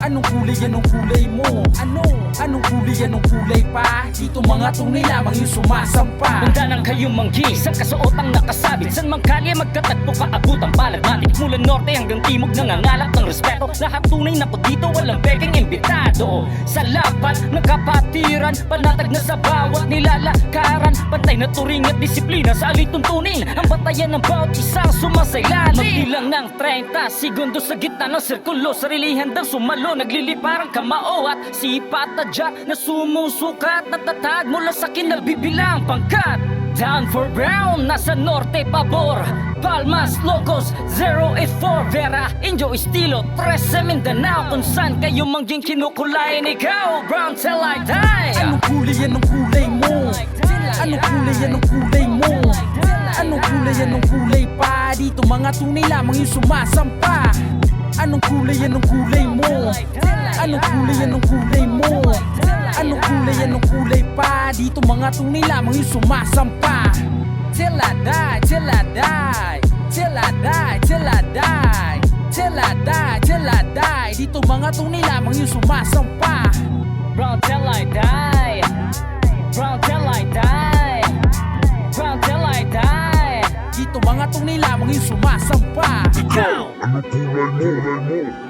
Anong kulay yan ang kulay mo? Anong kulay yan ang kulay pa? Dito mga tunay lamang yung sumasampa. Handa ng kayong manggi sa kasuotang nakasabit. San mang kalye magkatagpo kaabutang palagmatik. Mula norte hanggang timog nangangalap ng respeto. Lahat tunay na po dito, walang beking imbitado. Sa lapat ng kapatiran, panatag na sa bawat nilalakaran. Pantay na turing at disiplina sa alituntunin. Ang batayan ng bawat isang sumasailalim. Magbilang ng 30 segundo sa gitna ng sirkulo. Sarili handang sumalo, nagliliparang kamao at sipat at na sumusukat. Natatag mula sa kinalbibilang pangkat. Down for brown, nasa norte pabor. Palmas, Locos, 084 Vera, Indio, Estilo, 13 Mindanao. Kung saan kayo mangging kinukulayan, ikaw brown till I die. Anong kulay yan ang kulay mo? Anong kulay yan ang kulay mo? Anong kulay yan ang kulay pa? Dito mga tunay lamang yung sumasampa. Anong kulay yan ang kulay mo? Anong kulay yan ang kulay mo? Anong kulay yan ang kulay pa? Dito mga tunay lamang yung sumasampa. Till I die, till I die, till I die, till I die, till I die, till I die. Dito mga tunay lamang yung sumasampa. Brown till I die. Brown till I die. Brown till I die. Dito mga tunay lamang yung sumasampa. Ano kulay mo?